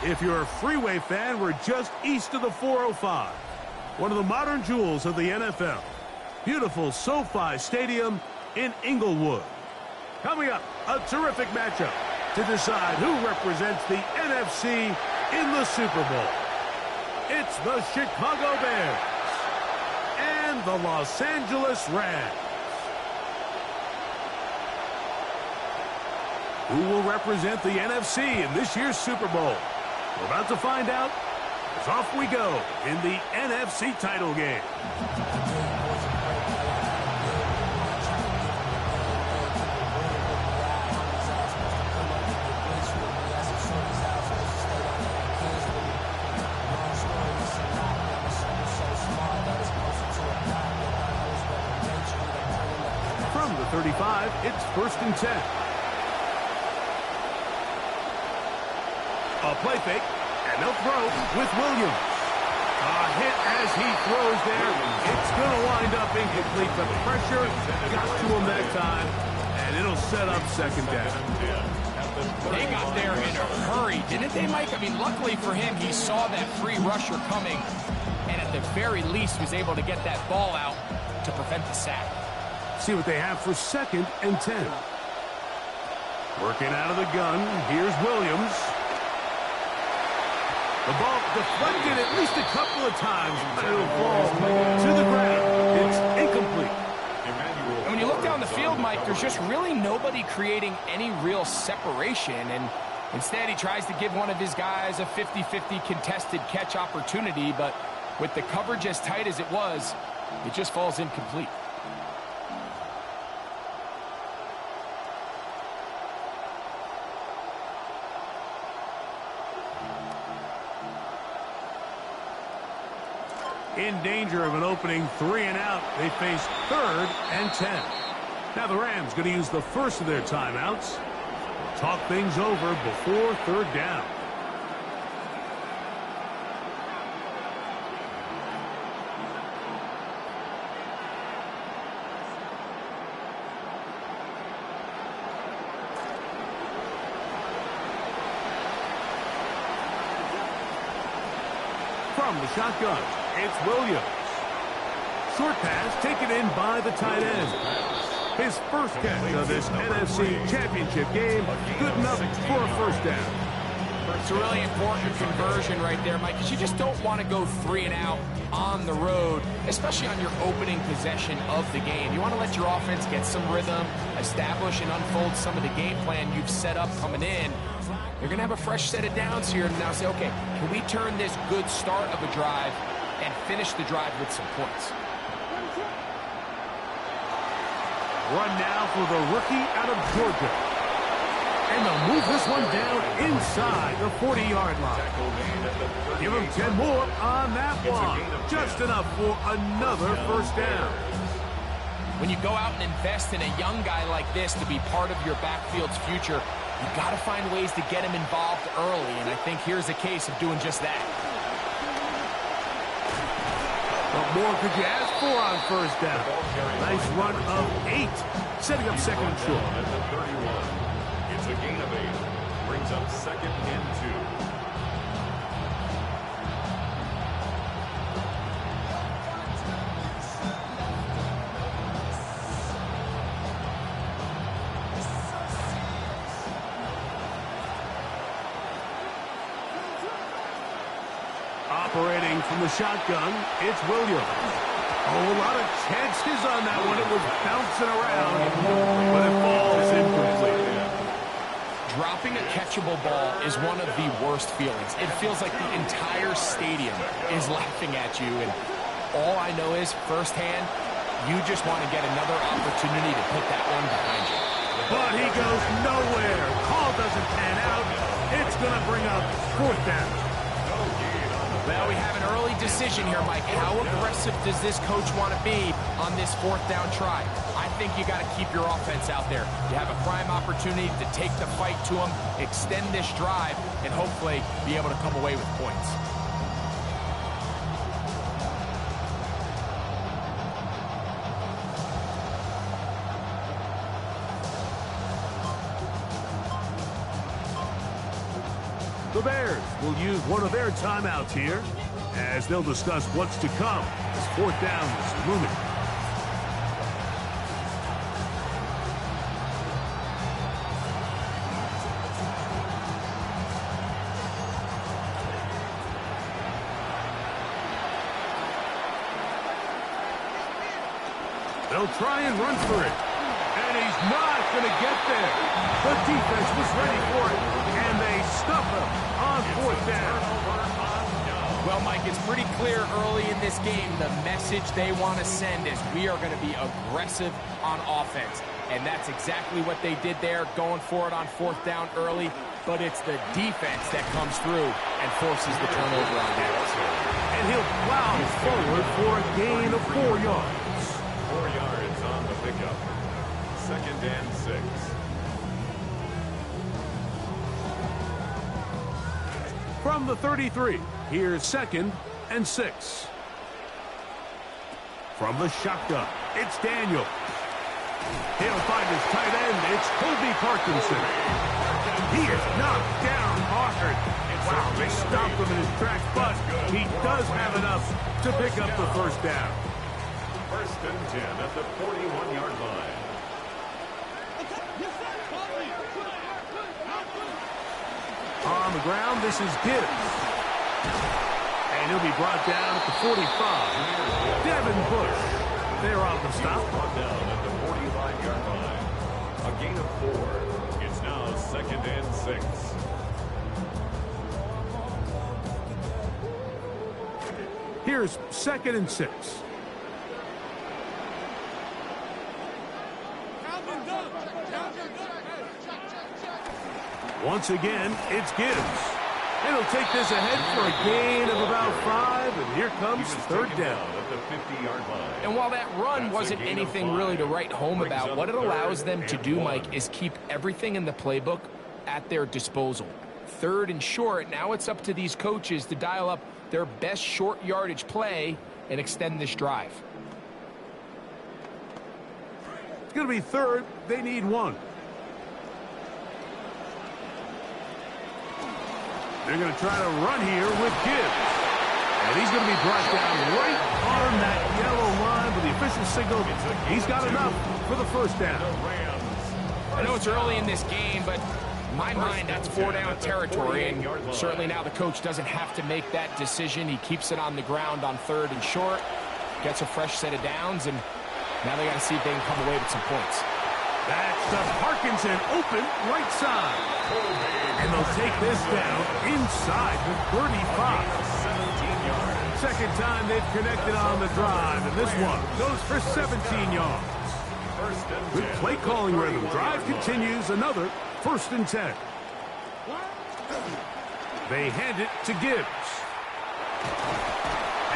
If you're a freeway fan, we're just east of the 405. One of the modern jewels of the NFL. Beautiful SoFi Stadium in Inglewood. Coming up, a terrific matchup to decide who represents the NFC in the Super Bowl. It's the Chicago Bears and the Los Angeles Rams. Who will represent the NFC in this year's Super Bowl? We're about to find out as off we go in the NFC title game. From the 35, it's 1st and 10. A play fake, and they'll throw with Williams. A hit as he throws there. It's going to wind up incomplete. The pressure got to him that time, and it'll set up 2nd down. They got there in a hurry, didn't they, Mike? I mean, luckily for him, he saw that free rusher coming, and at the very least was able to get that ball out to prevent the sack. See what they have for 2nd and 10. Working out of the gun, here's Williams. The ball deflected at least a couple of times. It'll fall to the ground. It's incomplete. And when you look down the field, Mike, there's just really nobody creating any real separation. And instead, he tries to give one of his guys a 50-50 contested catch opportunity. But with the coverage as tight as it was, it just falls incomplete. In danger of an opening 3 and out. They face 3rd and 10. Now the Rams going to use the first of their timeouts. Talk things over before 3rd down. From the shotgun, it's Williams. Short pass taken in by the tight end. His first catch of this NFC Championship game, good enough for a 1st down. It's a really important conversion right there, Mike, because you just don't want to go 3 and out on the road, especially on your opening possession of the game. You want to let your offense get some rhythm, establish and unfold some of the game plan you've set up coming in. You're going to have a fresh set of downs here and now say, okay, can we turn this good start of a drive and finish the drive with some points? Run now for the rookie out of Georgia. And they'll move this one down inside the 40-yard line. Give him 10 more on that one. Just enough for another 1st down. When you go out and invest in a young guy like this to be part of your backfield's future, you've got to find ways to get him involved early, and I think here's a case of doing just that. What more could you ask for on 1st down? Nice run of 8, setting up 2nd and short. At the 31, it's a gain of 8, brings up 2nd and 2. Operating from the shotgun, it's Williams. Oh, a lot of chances on that one. It was bouncing around, but it falls incomplete. Dropping a catchable ball is one of the worst feelings. It feels like the entire stadium is laughing at you, and all I know is, firsthand, you just want to get another opportunity to put that one behind you. But he goes nowhere. Call doesn't pan out. It's going to bring up 4th down. Well, we have an early decision here, Mike. How aggressive does this coach want to be on this 4th down try? I think you got to keep your offense out there. You have a prime opportunity to take the fight to them, extend this drive, and hopefully be able to come away with points. The Bears will use one of their timeouts here as they'll discuss what's to come as fourth down is looming. They'll try and run for it. And he's not going to get there. The defense was ready for it, and they stuff him on fourth down. Well, Mike, it's pretty clear early in this game the message they want to send is we are going to be aggressive on offense. And that's exactly what they did there, going for it on fourth down early. But it's the defense that comes through and forces the turnover on that. And he'll plow forward for a gain of 4 yards. 4 yards on the pickup. 2nd and 6. From the 33, here's 2nd and 6. From the shotgun, it's Daniel. He'll find his tight end. It's Kobe Parkinson. He is knocked down hard. Wow, they stopped him in his tracks, but he does have enough to pick up the first down. 1st and 10 at the 41-yard line. On the ground, this is Gibbs. And he'll be brought down at the 45. Devin Bush. They're off the stop. Brought down at the 45-yard line. A gain of 4. It's now 2nd and 6. Here's 2nd and 6. Once again, it's Gibbs. And he'll take this ahead for a gain of about 5, and here comes third down. At the 50-yard line. And while that run wasn't anything really to write home about, what it allows them to do, Mike, is keep everything in the playbook at their disposal. 3rd and short, now it's up to these coaches to dial up their best short yardage play and extend this drive. It's going to be 3rd. They need 1. They're going to try to run here with Gibbs. And he's going to be brought down right on that yellow line with the official signal. He's got enough for the first down. I know it's early in this game, but in my mind, that's 4-down territory. And certainly now the coach doesn't have to make that decision. He keeps it on the ground on 3rd and short, gets a fresh set of downs, and now they got to see if they can come away with some points. That's the Parkinson open right side. And they'll take this down inside the 35. 17 yards. Second time they've connected on the drive, and this one goes for 17 yards. 1st and 10. Good play calling rhythm. Drive continues. Another 1st and 10. They hand it to Gibbs.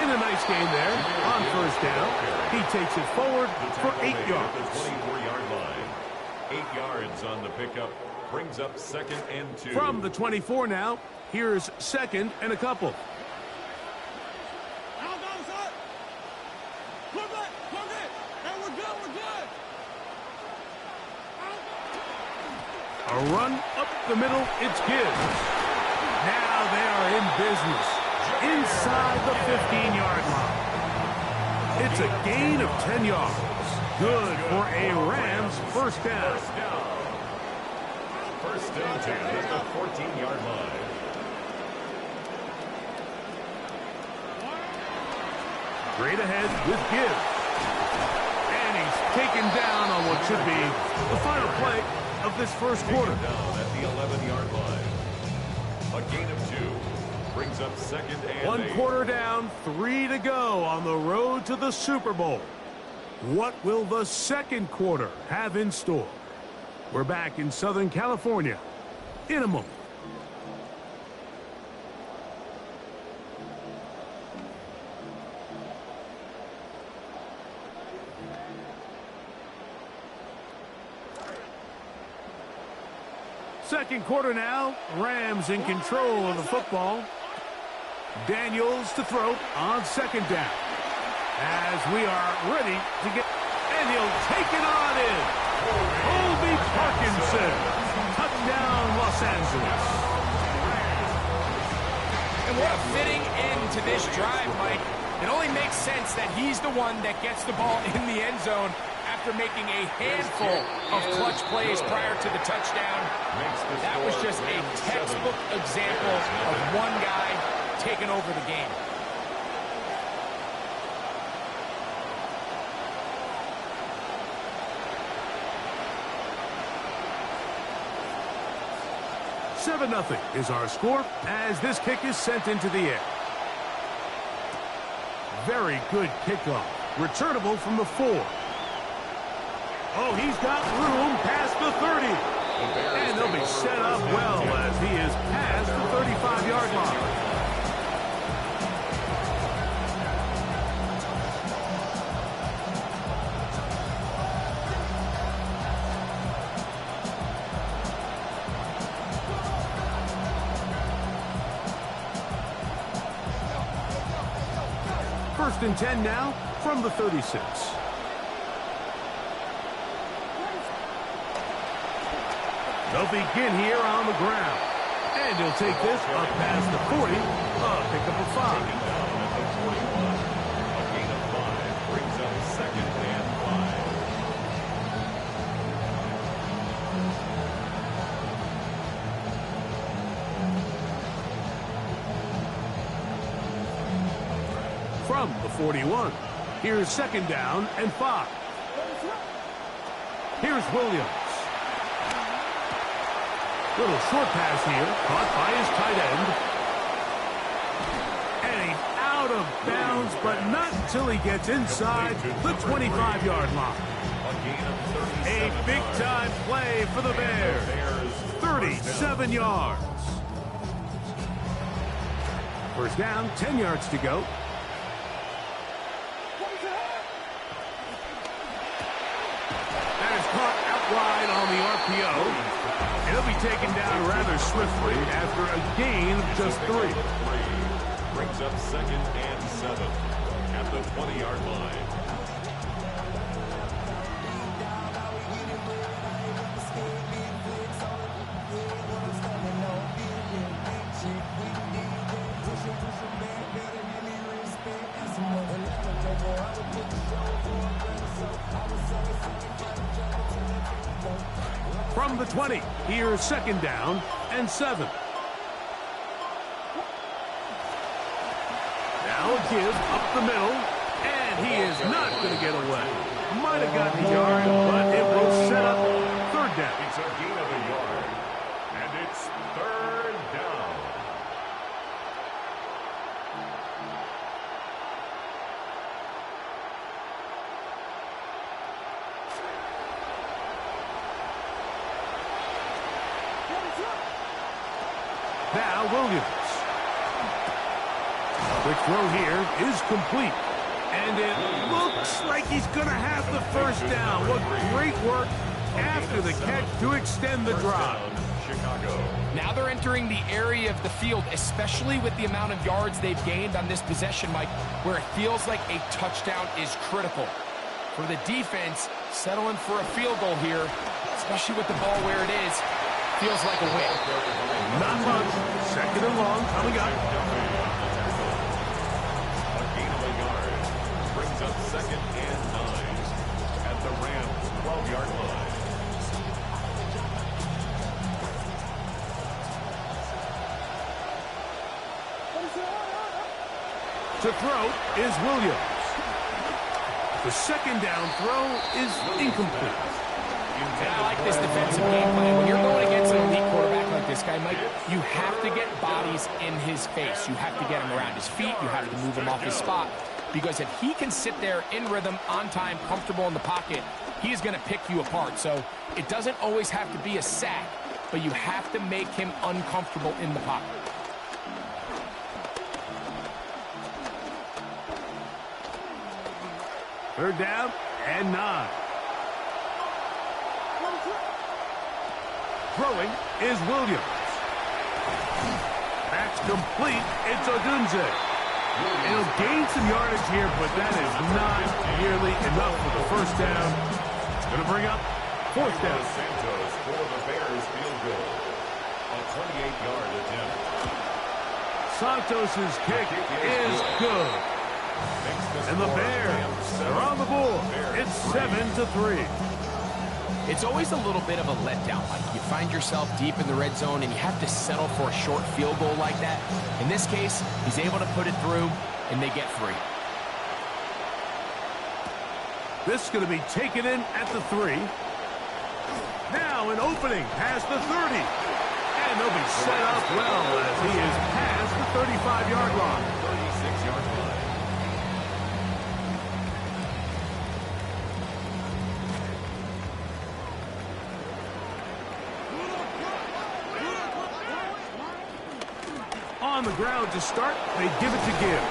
And a nice gain there on first down. He takes it forward for 8 yards. At the 24-yard line. 8 yards on the pickup. Brings up 2nd and 2. From the 24 now, here's 2nd and a couple. A run up the middle, it's Gibbs. Now they are in business inside the 15-yard line. It's a gain of 10 yards. Good for a Rams first down. 1st and 10 at the 14-yard line. Straight ahead with Gibbs. And he's taken down on what should be the final play of this first quarter. Down at the 11-yard line. A gain of 2. Brings up 2nd and 1 8. quarter down, 3 to go on the road to the Super Bowl. What will the second quarter have in store? We're back in Southern California in a moment. Second quarter now. Rams in control of the football. Daniels to throw on second down. As we are ready to get... And he'll take it on in. Kobe Parkinson. Touchdown, Los Angeles. And what a fitting end to this drive, Mike. It only makes sense that he's the one that gets the ball in the end zone after making a handful of clutch plays prior to the touchdown. That was just a textbook example of one guy taking over the game. Nothing is our score as this kick is sent into the air. Very good kickoff. Returnable from the 4. Oh, he's got room past the 30. And they'll be set up well as he is past the 35-yard line. First and 10 now from the 36. They'll begin here on the ground. And he'll take this up past the 40. Pick up a 5. A gain of 5 brings up second and 5. From the 41. Here's second down and 5. Here's Williams. Little short pass here, caught by his tight end. And he's out of bounds, but not until he gets inside the 25-yard line. A big-time play for the Bears. 37 yards. First down, 10 yards to go. That is caught out wide on the RPO. He'll be taken down rather swiftly after a gain of just 3. Brings up second and 7 at the 20-yard line. From the 20, here's second down and 7. Now a give up the middle, and he is not going to get away. Might have gotten a yard, but it will set up third down. It's a gain of a yard, and it's third down. Now Williams. Quick throw here is complete. And it looks like he's going to have the first down. What great work after the catch to extend the drive. Chicago. Now they're entering the area of the field, especially with the amount of yards they've gained on this possession, Mike, where it feels like a touchdown is critical. For the defense, settling for a field goal here, especially with the ball where it is, feels like a win. Not much. Second and long coming up. A gain of a yard brings up second and 9 at the Rams' 12-yard line. To throw is Williams. The second down throw is incomplete. And I like this defensive game plan. When you're going against an elite quarterback like this guy, Mike, you have to get bodies in his face. You have to get him around his feet. You have to move him off his spot. Because if he can sit there in rhythm, on time, comfortable in the pocket, he's going to pick you apart. So it doesn't always have to be a sack, but you have to make him uncomfortable in the pocket. Third down and 9. Throwing is Williams. That's complete. It's Odunze. He'll gain some yardage here, but that is not nearly enough for the first down. Going to bring up fourth down. Santos for the Bears field goal. A 28-yard attempt. Santos's kick is good. And the Bears are on the board. It's 7-3. It's always a little bit of a letdown. Like you find yourself deep in the red zone and you have to settle for a short field goal like that. In this case, he's able to put it through and they get 3. This is going to be taken in at the 3. Now an opening past the 30. And they'll be set up well as he is past the 35-yard line. 36-yard line. On the ground to start, they give it to Gibbs.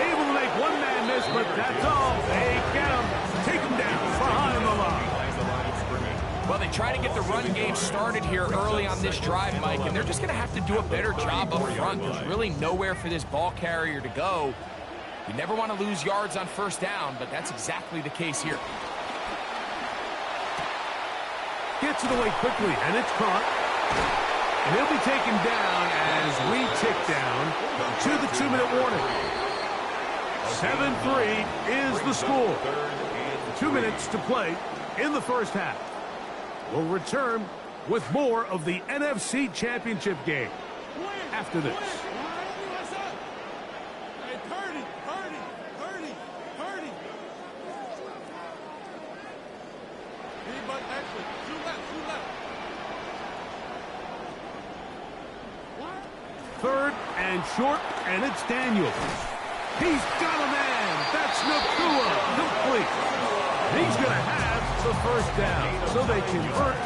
Able to make one man miss, but that's all. They get him. Take him down behind the line. Well, they try to get the run game started here early on this drive, Mike, and they're just going to have to do a better job up front. There's really nowhere for this ball carrier to go. You never want to lose yards on first down, but that's exactly the case here. Gets it away quickly, and it's caught. And he'll be taken down as we tick down to the 2-minute warning. 7-3 is the score. 2 minutes to play in the first half. We'll return with more of the NFC Championship game after this. Third and short, and it's Daniels. He's got a man. That's Nakua. Complete. He's going to have the first down, so they convert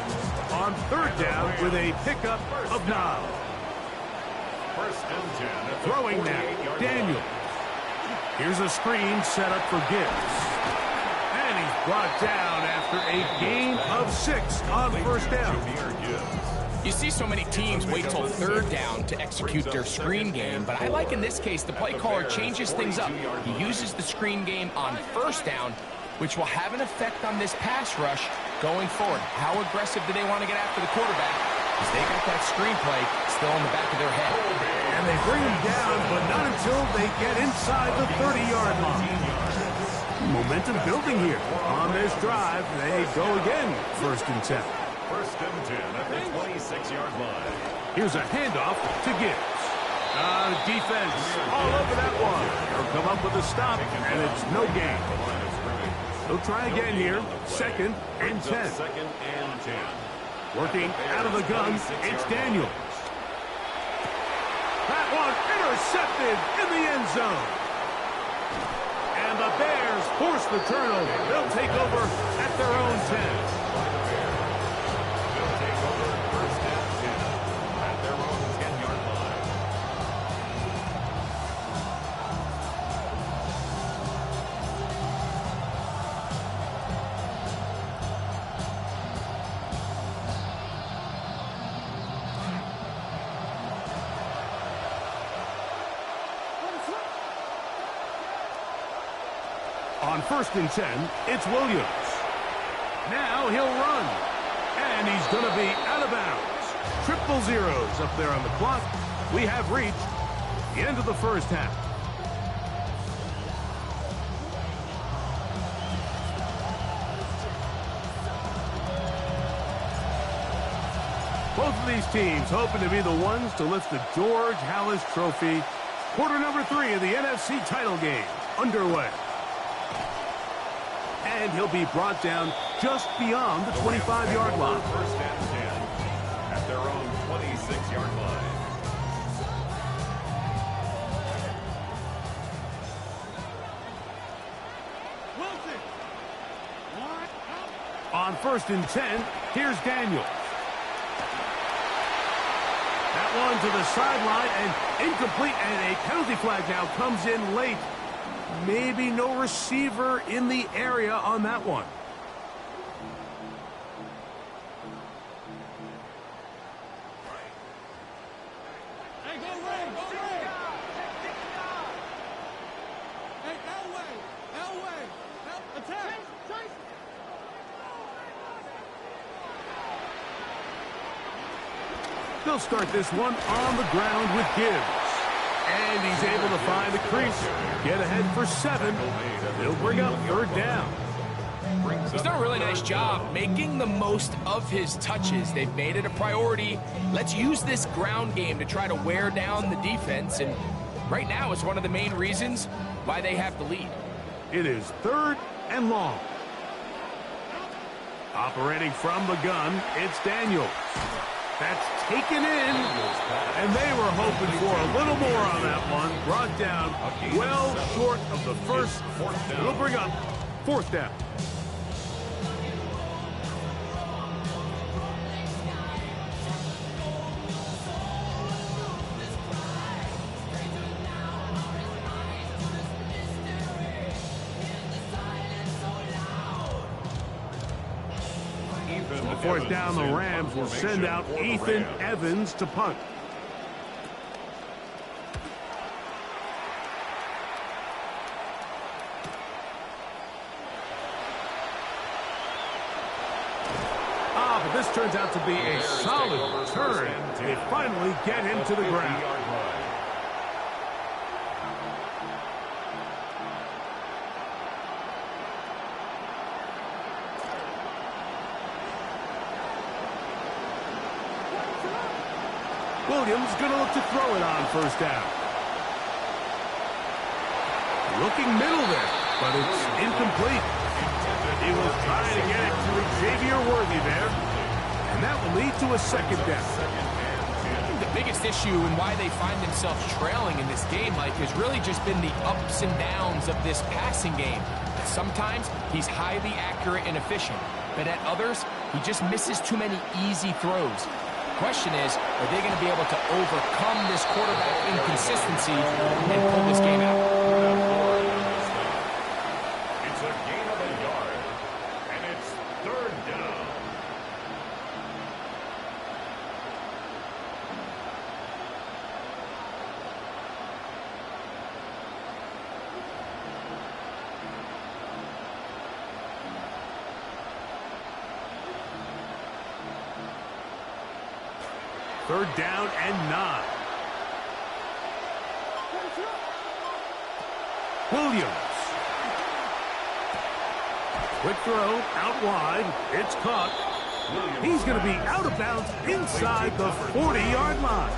on third down with a pickup of 9. First and 10. Throwing now, Daniels. Here's a screen set up for Gibbs. And he's brought down after a gain of 6 on first down. You see so many teams wait till third down to execute their screen game, but I like in this case the play caller changes things up. He uses the screen game on first down, which will have an effect on this pass rush going forward. How aggressive do they want to get after the quarterback? Because they got that screen play still in the back of their head. And they bring him down, but not until they get inside the 30-yard line. Momentum building here. On this drive, they go again, first and 10. First and 10 at the 26-yard line. Here's a handoff to Gibbs. Defense all over that one. They'll come up with a stop, and it's no gain. They'll try again here. Second and 10. Second and 10. Working out of the gun, it's Daniels. That one intercepted in the end zone. And the Bears force the turnover. They'll take over at their own 10. On first and 10, it's Williams. Now he'll run. And he's going to be out of bounds. Triple zeros up there on the clock. We have reached the end of the first half. Both of these teams hoping to be the ones to lift the George Halas Trophy. Quarter number 3 of the NFC title game underway. And he'll be brought down just beyond the 25-yard line. First and 10 at their own 26-yard line. On first and 10, here's Daniels. That one to the sideline and incomplete, and a penalty flag now comes in late. Maybe no receiver in the area on that one. Hey, go Ray, go Ray. Hey, Elway, attack. They'll start this one on the ground with Gibbs. And he's able to find the crease. Get ahead for 7. They'll bring up 3rd down. He's done a really nice job making the most of his touches. They've made it a priority. Let's use this ground game to try to wear down the defense. And right now is one of the main reasons why they have the lead. It is 3rd and long. Operating from the gun, it's Daniels. That's taken in, and they were hoping for a little more on that one. Brought down well short of the first. It'll bring up 4th down. Fourth down, the Rams will send out Ethan Evans to punt. But this turns out to be a solid return. They finally get him to the ground. Williams going to look to throw it on 1st down. Looking middle there, but it's incomplete. He was trying to get it to Xavier Worthy there, and that will lead to a 2nd down. I think the biggest issue and why they find themselves trailing in this game, Mike, has really just been the ups and downs of this passing game. Sometimes he's highly accurate and efficient, but at others, he just misses too many easy throws. Question is, are they going to be able to overcome this quarterback inconsistency and pull this game out? It's a gain of a yard, and it's 3rd down. Third down and 9. Williams. Quick throw out wide. It's caught. He's going to be out of bounds inside the 40-yard line.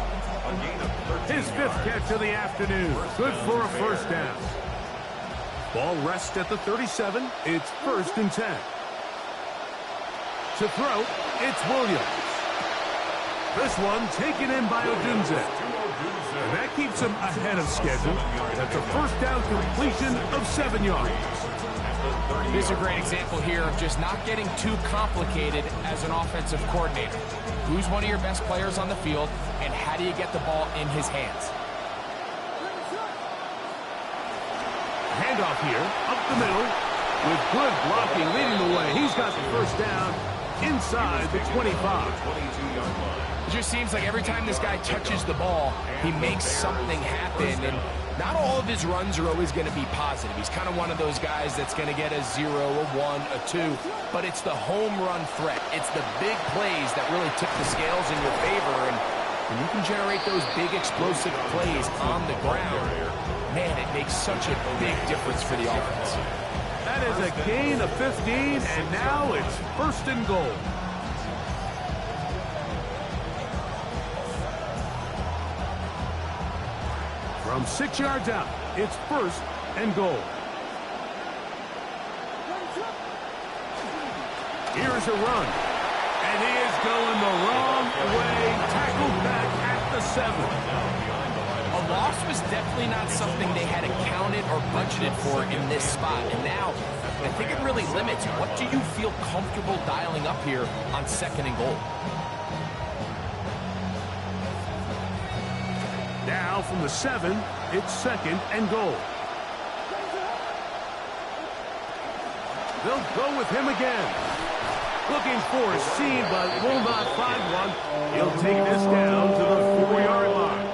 His 5th catch of the afternoon. Good for a 1st down. Ball rests at the 37. It's 1st and 10. To throw, it's Williams. This one taken in by Odunze. And that keeps him ahead of schedule. That's a 1st down completion of 7 yards. This is a great example here of just not getting too complicated as an offensive coordinator. Who's one of your best players on the field, and how do you get the ball in his hands? Handoff here, up the middle, with good blocking leading the way. He's got the 1st down inside the 25. It just seems like every time this guy touches the ball, he makes something happen, and not all of his runs are always going to be positive. He's kind of one of those guys that's going to get a 0, a 1, a 2, but it's the home run threat. It's the big plays that really tip the scales in your favor, and when you can generate those big explosive plays on the ground, man, it makes such a big difference for the offense. That is a gain of 15, and now it's 1st and goal. From 6 yards out, it's 1st and goal. Here's a run. And he is going the wrong way. Tackled back at the 7. A loss was definitely not something they had accounted or budgeted for in this spot. And now, I think it really limits what do you feel comfortable dialing up here on 2nd and goal. Now from the 7, it's 2nd and goal. They'll go with him again. Looking for a seam, but will not find one. He'll take this down to the 4-yard line.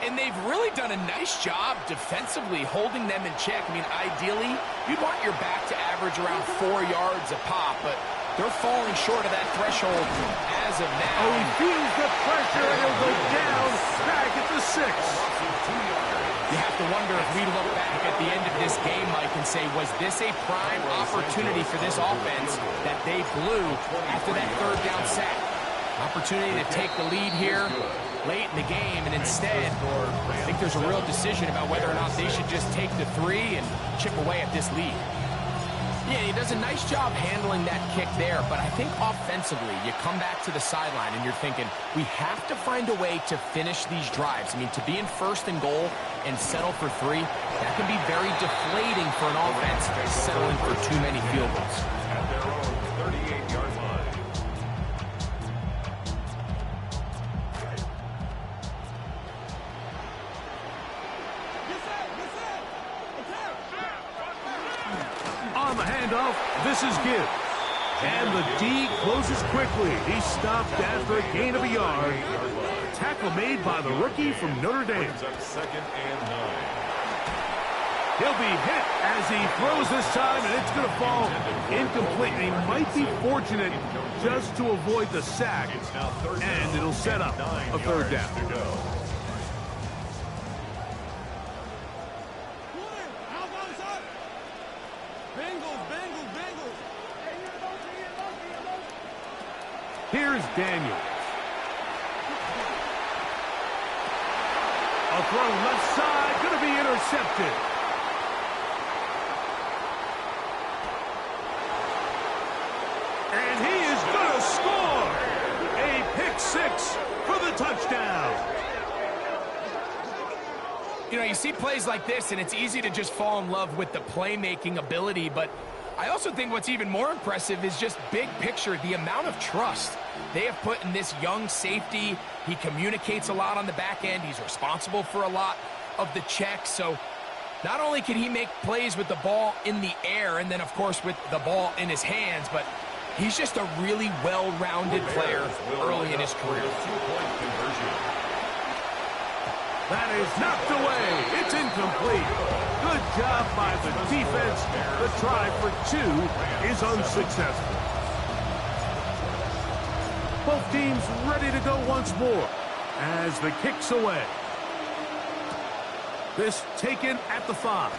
And they've really done a nice job defensively holding them in check. I mean, ideally, you'd want your back to average around 4 yards a pop, but they're falling short of that threshold as of now. Oh, he feels the pressure, and he'll go down back at the 6. wonder if we look back at the end of this game, Mike, and say, was this a prime opportunity for this offense that they blew after that third down sack? Opportunity to take the lead here late in the game, and instead, I think there's a real decision about whether or not they should just take the 3 and chip away at this lead. Yeah, he does a nice job handling that kick there, but I think offensively, you come back to the sideline and you're thinking, we have to find a way to finish these drives. I mean, to be in first and goal and settle for 3, that can be very deflating for an offense settling for too many field goals. At their own 38-yard line. On the handoff, this is Gibbs. And the D closes quickly. He stopped after a gain of a yard. Tackle made by the rookie from Notre Dame. Brings up 2nd and 9. He'll be hit as he throws this time, and it's going to fall incomplete. And he might be fortunate just to avoid the sack, It's now 3rd down and it'll set up and 9 a third yards down. to go. Here's Daniels. A throw left side, going to be intercepted. And he is going to score. A pick 6 for the touchdown. You know, you see plays like this, and it's easy to just fall in love with the playmaking ability, but I also think what's even more impressive is just big picture, the amount of trust they have put in this young safety. He communicates a lot on the back end. He's responsible for a lot of the checks. So not only can he make plays with the ball in the air and then, of course, with the ball in his hands, but he's just a really well-rounded player early in his career. Two-point conversion. That is knocked away. It's incomplete. Good job by the defense. The try for 2 is unsuccessful. Both teams ready to go once more as the kick's away. This taken at the 5.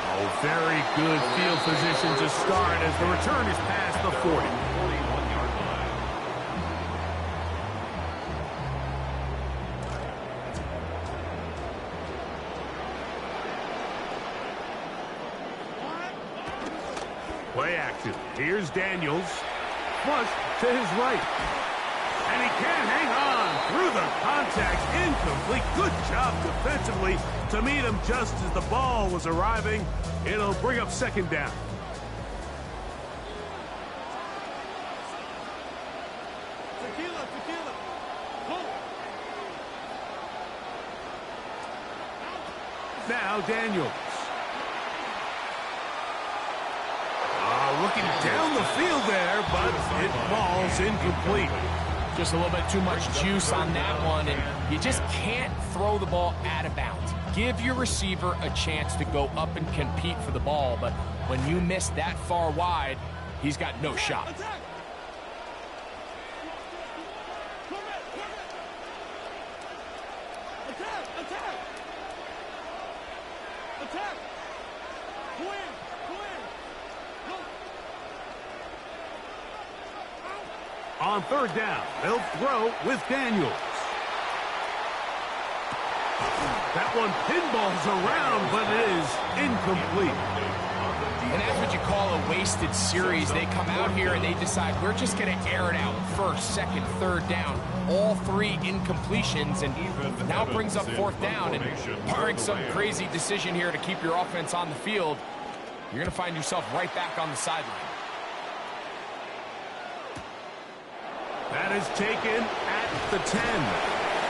Oh, very good field position to start as the return is past the 40. 41-yard line. Play action. Here's Daniels. Flush to his right. And he can't hang on through the contact. Incomplete. Good job defensively to meet him just as the ball was arriving. It'll bring up 2nd down. Tequila, tequila. Go. Now Daniels. Looking down the field there, but it falls incomplete. Just a little bit too much juice on that one, and you just can't throw the ball out of bounds. Give your receiver a chance to go up and compete for the ball, but when you miss that far wide, he's got no shot. Attack. Attack, attack. Attack. Go in, go in. Go. On 3rd down, they'll throw with Daniels. That one pinballs around, but it is incomplete. And that's what you call a wasted series. They come out here and they decide, we're just going to air it out. 1st, 2nd, 3rd down. All 3 incompletions, and now it brings up 4th down. And barring some crazy decision here to keep your offense on the field, you're going to find yourself right back on the sideline. That is taken at the 10.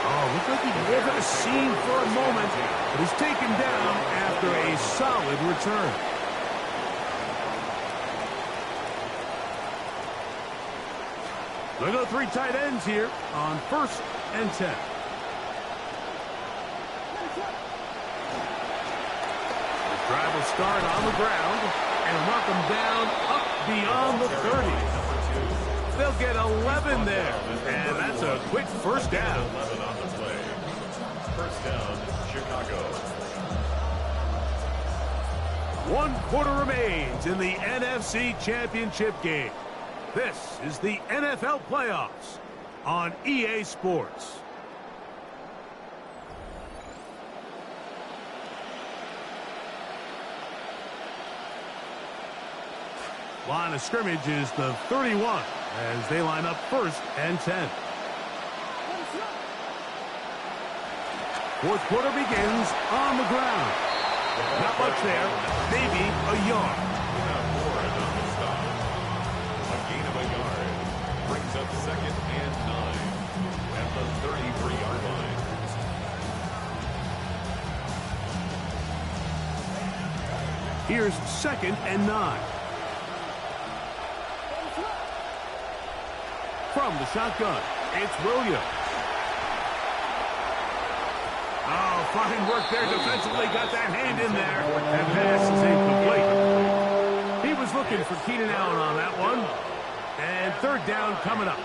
Oh, looked like he was at a scene for a moment, but he's taken down after a solid return. Look at the 3 tight ends here on 1st and 10. The drive will start on the ground and knock them down up beyond the 30. They'll get 11 there, and that's a quick 1st down. 11 on the play. 1st down. Chicago. 1 quarter remains in the NFC Championship game. This is the NFL playoffs on EA Sports. Line of scrimmage is the 31 as they line up 1st and 10. 4th quarter begins on the ground. Not much there, maybe a yard. Now Ford on the stop. A gain of a yard brings up 2nd and 9 at the 33-yard line. Here's 2nd and 9. From the shotgun, it's Williams. Oh, fine work there defensively. Got that hand in there. And pass is incomplete. He was looking for Keenan Allen on that one. And 3rd down coming up.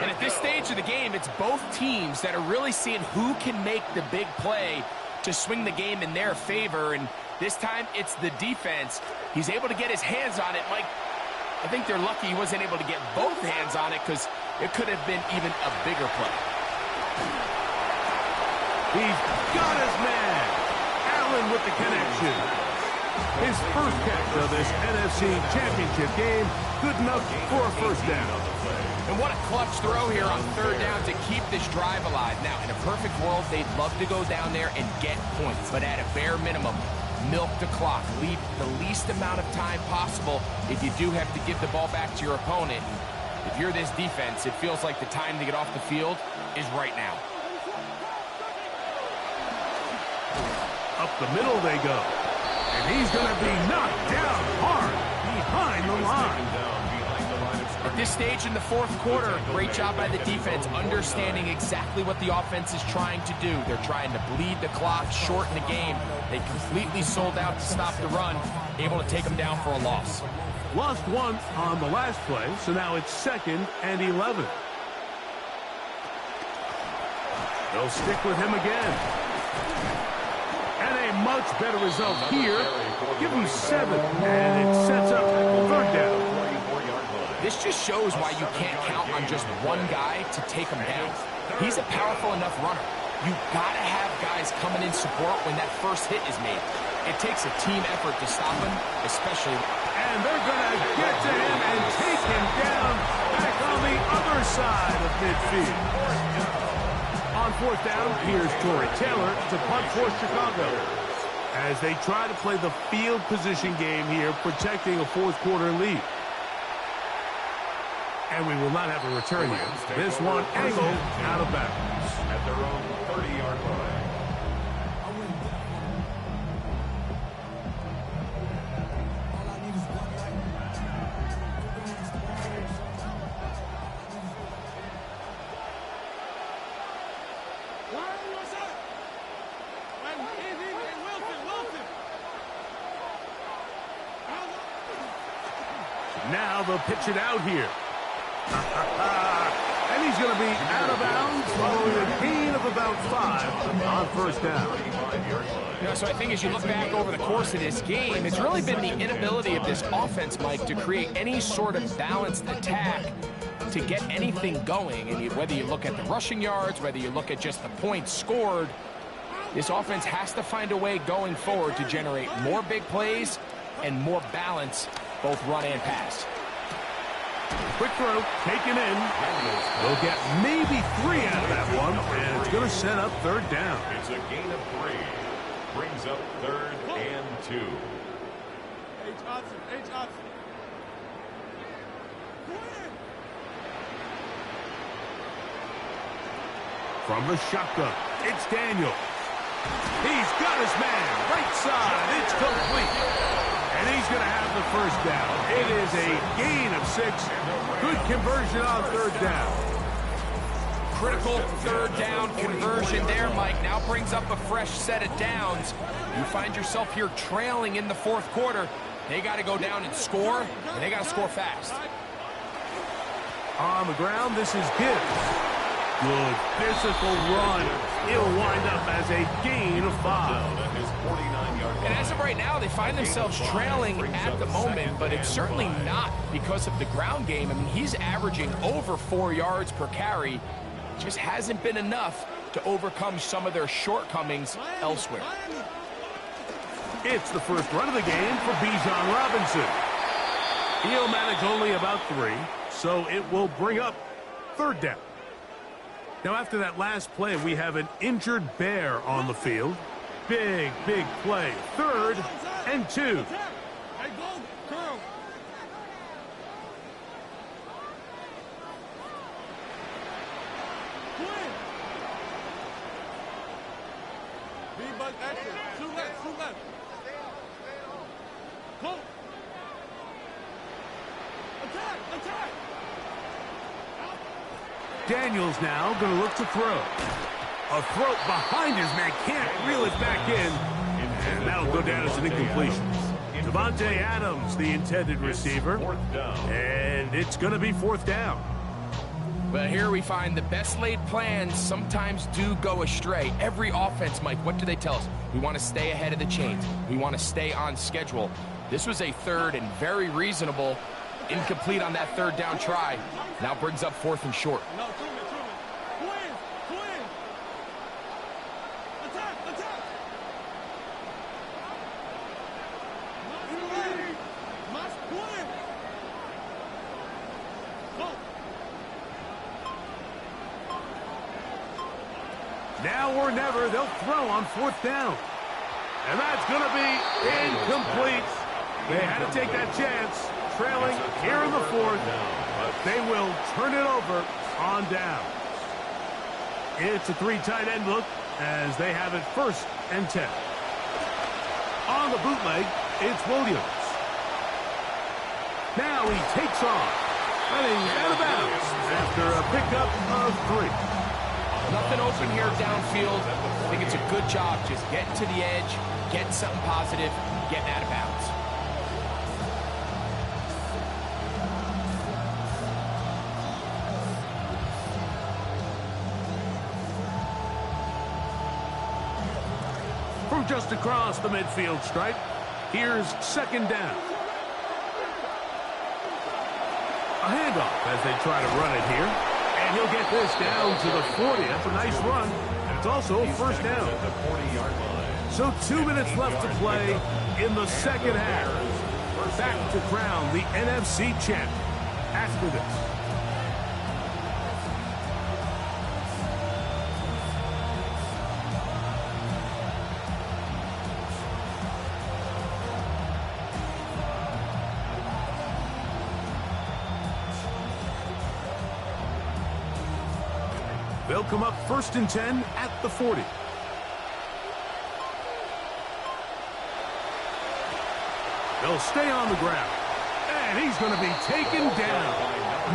And at this stage of the game, it's both teams that are really seeing who can make the big play to swing the game in their favor. And this time, it's the defense. He's able to get his hands on it. Mike, I think they're lucky he wasn't able to get both hands on it because it could have been even a bigger play. He's got his man. Allen with the connection. His first catch of this NFC Championship game. Good enough for a 1st down. And what a clutch throw here on 3rd down to keep this drive alive. Now, in a perfect world, they'd love to go down there and get points. But at a bare minimum, milk the clock. Leave the least amount of time possible if you do have to give the ball back to your opponent. If you're this defense, it feels like the time to get off the field is right now. Up the middle they go. And he's going to be knocked down hard behind the line. At this stage in the 4th quarter, great job by the defense, understanding exactly what the offense is trying to do. They're trying to bleed the clock, shorten the game. They completely sold out to stop the run, able to take them down for a loss. Lost 1 on the last play, so now it's 2nd and 11. They'll stick with him again. And a much better result here. Give him 7, and it sets up 3rd down. This just shows why you can't count on just one guy to take him down. He's a powerful enough runner. You've got to have guys coming in support when that first hit is made. It takes a team effort to stop him, especially. And they're going to get to him and take him down back on the other side of midfield. On 4th down, here's Torrey Taylor to punt for Chicago. As they try to play the field position game here, protecting a 4th quarter lead. And we will not have a return here. This one angled out of bounds. At their own 30-yard line. Now they'll pitch it out here. And he's going to be out of bounds following a gain of about 5 on 1st down. You know, so I think as you look back over the course of this game, it's really been the inability of this offense, Mike, to create any sort of balanced attack to get anything going. And whether you look at the rushing yards, whether you look at just the points scored, this offense has to find a way going forward to generate more big plays and more balance, both run and pass. Quick throw, taken in. They'll get maybe 3 out of that one, and it's going to set up 3rd down. It's a gain of 3. Brings up 3rd and 2. From the shotgun, it's Daniel. He's got his man, right side, it's complete. And he's going to have the 1st down. It is a gain of 6. Good conversion on 3rd down. Critical 3rd down conversion there, Mike. Now brings up a fresh set of downs. You find yourself here trailing in the 4th quarter. They got to go down and score, and they got to score fast. On the ground, this is Gibbs. Good physical run. It'll wind up as a gain of 5. And as of right now, they find themselves trailing at the moment, but it's certainly not because of the ground game. I mean, he's averaging over 4 yards per carry. Just hasn't been enough to overcome some of their shortcomings elsewhere. It's the first run of the game for Bijan Robinson. He'll manage only about 3, so it will bring up 3rd down. Now, after that last play, we have an injured Bear on the field. Big play. 3rd and 2. Hey, go, curl. Twin. B-Buck action. 2 left, 2 left. Go. Attack, attack. Daniels now going to look to throw. A throw behind his man, can't reel it back in, and that'll go down as an incompletion. Devontae Adams, the intended receiver, and it's going to be 4th down. But here we find the best laid plans sometimes do go astray. Every offense, Mike, what do they tell us? We want to stay ahead of the chains. We want to stay on schedule. This was a 3rd and very reasonable. Incomplete on that 3rd down try. Now brings up 4th and short. No, twin. Attack, attack. Must win. Go. Now or never, they'll throw on 4th down. And that's going to be incomplete. They had to take that chance, trailing here in the 4th. But they will turn it over on down. It's a 3 tight end look as they have it 1st and 10. On the bootleg, it's Williams. Now he takes off. And he's out of bounds after a pickup of 3. Nothing open here downfield. I think it's a good job just getting to the edge, getting something positive, getting out of bounds. From just across the midfield stripe, here's 2nd down. A handoff as they try to run it here. And he'll get this down to the 40. That's a nice run. And it's also a 1st down. So 2 minutes left to play in the 2nd half. Back to crown the NFC champ after this. They'll come up 1st and 10 at the 40. They'll stay on the ground. And he's going to be taken down.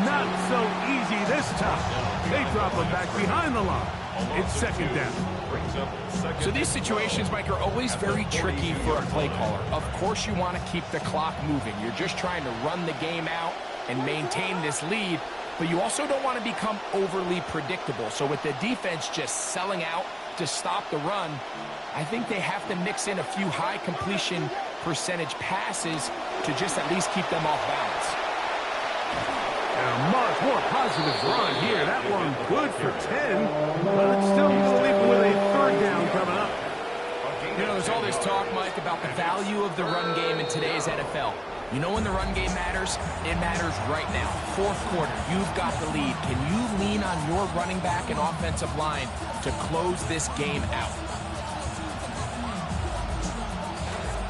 Not so easy this time. They drop him back behind the line. It's 2nd down. So these situations, Mike, are always very tricky for a play caller. Of course you want to keep the clock moving. You're just trying to run the game out and maintain this lead. But you also don't want to become overly predictable. So with the defense just selling out to stop the run, I think they have to mix in a few high completion percentage passes to just at least keep them off balance. And a much more positive run here. That one good for 10, but it's still going to leave him with a 3rd down coming up. You know, there's all this talk, Mike, about the value of the run game in today's NFL. You know when the run game matters? It matters right now. 4th quarter, you've got the lead. Can you lean on your running back and offensive line to close this game out?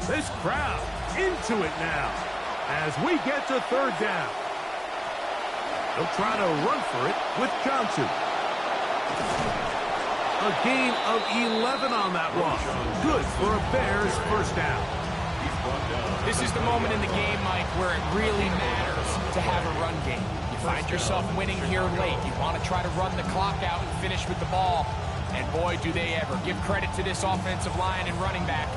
This crowd into it now as we get to 3rd down. They'll try to run for it with Johnson. A gain of 11 on that run. Good for a Bears 1st down. This is the moment in the game, Mike, where it really matters to have a run game. You find yourself winning here late. You want to try to run the clock out and finish with the ball. And boy, do they ever. Give credit to this offensive line and running back.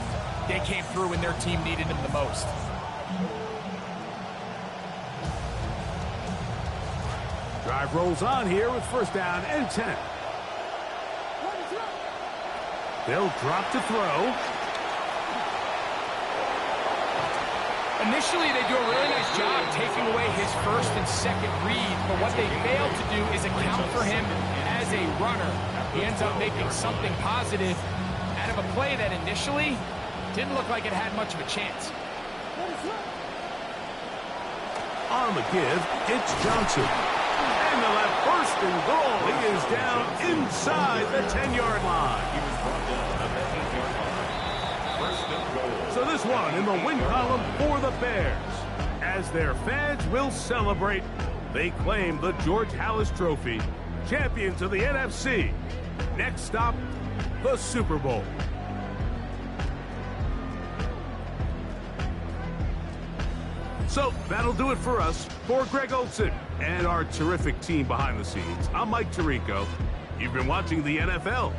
They came through when their team needed them the most. Drive rolls on here with first down and 10. They'll drop to throw. Initially, they do a really nice job taking away his first and second read, but what they fail to do is account for him as a runner. He ends up making something positive out of a play that initially didn't look like it had much of a chance. On the give, it's Johnson. And they'll have first and goal. He is down inside the 10-yard line. So this one in the win column for the Bears. As their fans will celebrate, they claim the George Halas Trophy, champions of the NFC. Next stop, the Super Bowl. So that'll do it for us. For Greg Olson and our terrific team behind the scenes, I'm Mike Tirico. You've been watching the NFL.